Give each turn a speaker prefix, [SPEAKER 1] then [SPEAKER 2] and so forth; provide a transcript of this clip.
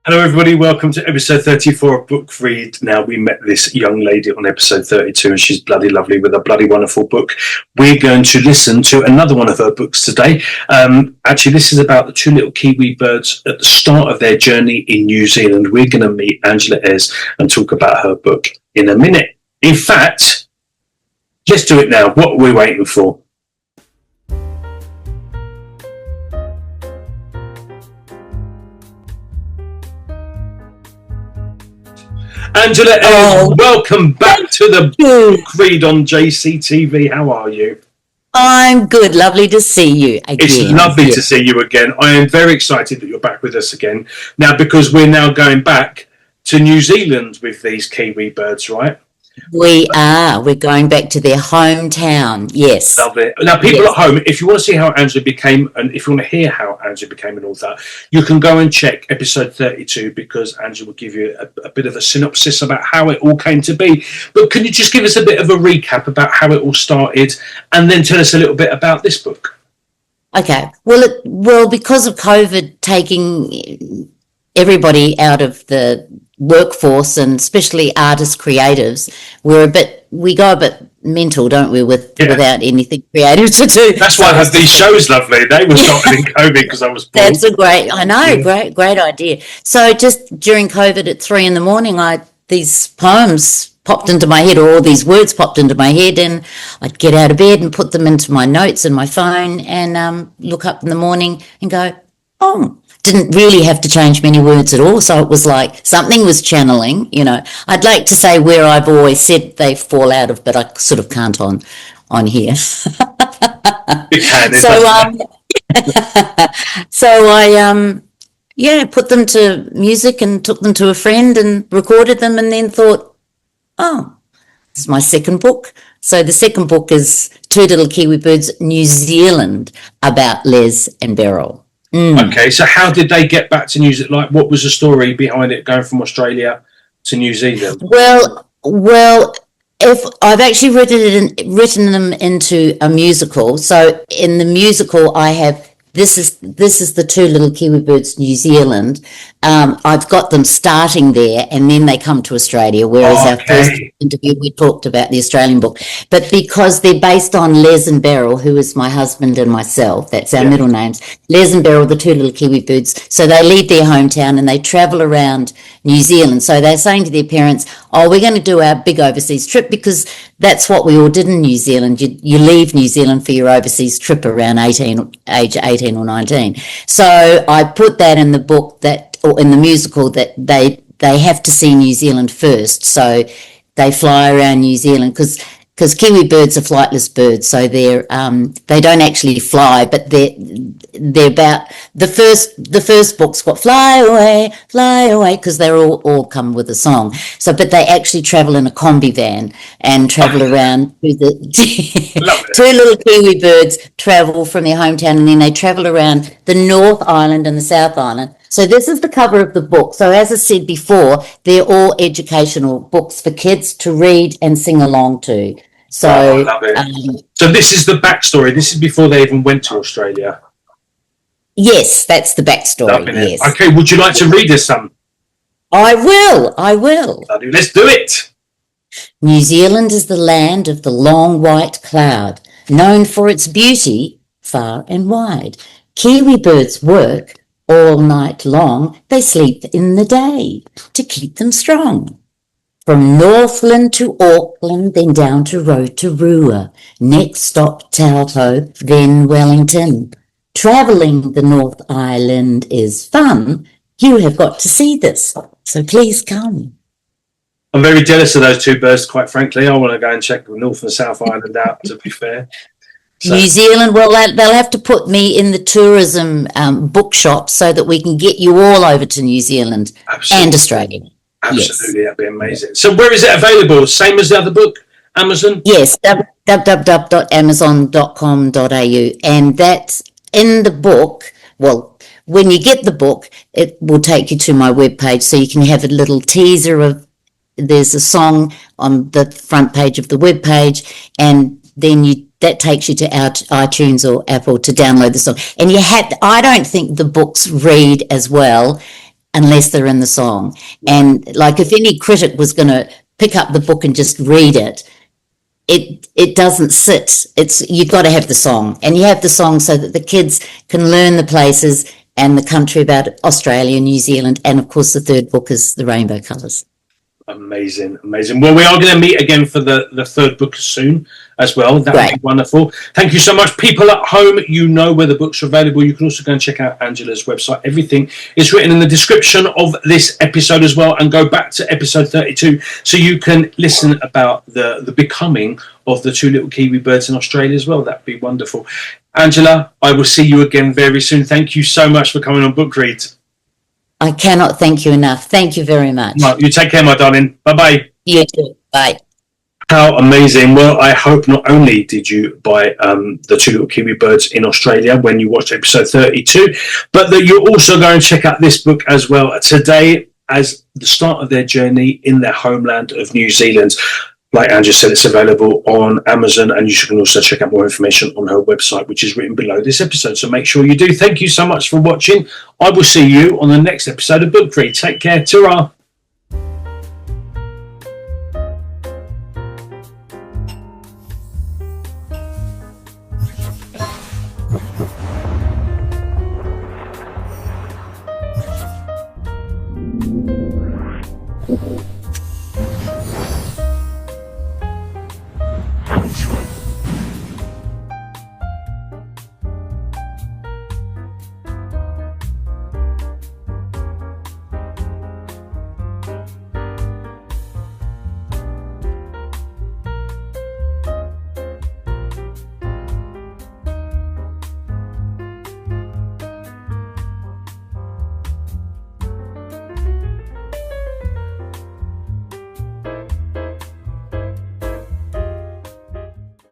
[SPEAKER 1] Hello everybody, welcome to episode 34 of Book Read. Now, we met this young lady on episode 32 and she's bloody lovely with a bloody wonderful book. We're going to listen to another one of her books today. Actually, this is about the two little Kiwi birds at the start of their journey in New Zealand. We're going to meet Angela Ayers and talk about her book in a minute. In fact, let's do it now. What are we waiting for? Angela Ayers, welcome back to the Book Read on JCTV. How are you?
[SPEAKER 2] I'm good. Lovely to see you again.
[SPEAKER 1] It's lovely to see you again. I am very excited that you're back with us again. Now, because we're now going back to New Zealand with these Kiwi birds, right?
[SPEAKER 2] We are. We're going back to their hometown. Yes.
[SPEAKER 1] Lovely. Now, people at home, if you want to see how Angela became, and if you want to hear how Angela became an author, you can go and check episode 32 because Angela will give you a bit of a synopsis about how it all came to be. But can you just give us a bit of a recap about how it all started and then tell us a little bit about this book?
[SPEAKER 2] Okay. Well, because of COVID taking everybody out of the workforce and especially artists, creatives, we go a bit mental, don't we, without anything creative to do.
[SPEAKER 1] That's why I have these shows, lovely. They were started in COVID because I was born.
[SPEAKER 2] That's great idea. So just during COVID at 3 a.m, these poems popped into my head, or all these words popped into my head, and I'd get out of bed and put them into my notes in my phone and look up in the morning and go, oh, didn't really have to change many words at all. So it was like something was channeling, I'd like to say where I've always said they fall out of, but I sort of can't on here.
[SPEAKER 1] You can.
[SPEAKER 2] So I put them to music and took them to a friend and recorded them and then thought, oh, this is my second book. So the second book is Two Little Kiwi Birds, New Zealand, about Les and Beryl.
[SPEAKER 1] Okay, so how did they get back to New Zealand? Like, what was the story behind it going from Australia to New Zealand?
[SPEAKER 2] Well, if I've actually written them into a musical. So in the musical, I have this is the Two Little Kiwi Birds, New Zealand. I've got them starting there, and then they come to Australia. Whereas our first interview, we talked about the Australian book, but because they're based on Les and Beryl, who is my husband and myself, that's our middle names. Les and Beryl, the two little Kiwi birds. So they leave their hometown and they travel around New Zealand. So they're saying to their parents, "Oh, we're going to do our big overseas trip," because that's what we all did in New Zealand. You leave New Zealand for your overseas trip around age 18 or 19. So I put that in the book or in the musical, that they have to see New Zealand first. So they fly around New Zealand because Kiwi birds are flightless birds. So they don't actually fly, but they're about the first book's got fly away, because they're all come with a song. So, but they actually travel in a combi van and travel around to the two little Kiwi birds travel from their hometown, and then they travel around the North Island and the South Island. So this is the cover of the book. So as I said before, they're all educational books for kids to read and sing along to. So,
[SPEAKER 1] I love it. So this is the backstory. This is before they even went to Australia.
[SPEAKER 2] Yes, that's the backstory. Yes.
[SPEAKER 1] Okay, would you like to read us some?
[SPEAKER 2] I will.
[SPEAKER 1] Let's do it.
[SPEAKER 2] New Zealand is the land of the long white cloud, known for its beauty far and wide. Kiwi birds work all night long. They sleep in the day to keep them strong. From Northland to Auckland, then down to Rotorua. Next stop Taupo, then Wellington. Travelling the North Island is fun. You have got to see this, so please come.
[SPEAKER 1] I'm very jealous of those two birds, quite frankly. I want to go and check the North and South Island out, to be fair. So.
[SPEAKER 2] New Zealand, well, they'll have to put me in the tourism bookshop so that we can get you all over to New Zealand and Australia.
[SPEAKER 1] Absolutely, yes. That'd be amazing. So where is it available? Same as the other book? Amazon?
[SPEAKER 2] Yes, www.amazon.com.au. And that's in the book. Well, when you get the book, it will take you to my webpage so you can have a little teaser of, there's a song on the front page of the webpage, and then that takes you to iTunes or Apple to download the song. And I don't think the books read as well unless they're in the song. And like if any critic was going to pick up the book and just read it, it doesn't sit. You've got to have the song, and you have the song so that the kids can learn the places and the country about Australia, New Zealand, and of course the third book is the rainbow colours.
[SPEAKER 1] Amazing. Well, we are going to meet again for the third book soon as well. That would be wonderful. Thank you so much. People at home, you know where the books are available. You can also go and check out Angela's website. Everything is written in the description of this episode as well, and go back to episode 32 so you can listen about the becoming of the two little Kiwi birds in Australia as well. That'd be wonderful. Angela, I will see you again very soon. Thank you so much for coming on Book Read.
[SPEAKER 2] I cannot thank you enough. Thank you very much.
[SPEAKER 1] Well, you take care, my darling. Bye-bye.
[SPEAKER 2] You too. Bye.
[SPEAKER 1] How amazing. Well, I hope not only did you buy the two little Kiwi birds in Australia when you watched episode 32, but that you're also going to check out this book as well today as the start of their journey in their homeland of New Zealand. Like Angela said, it's available on Amazon, and you can also check out more information on her website, which is written below this episode. So make sure you do. Thank you so much for watching. I will see you on the next episode of Book Read. Take care. Ta-ra.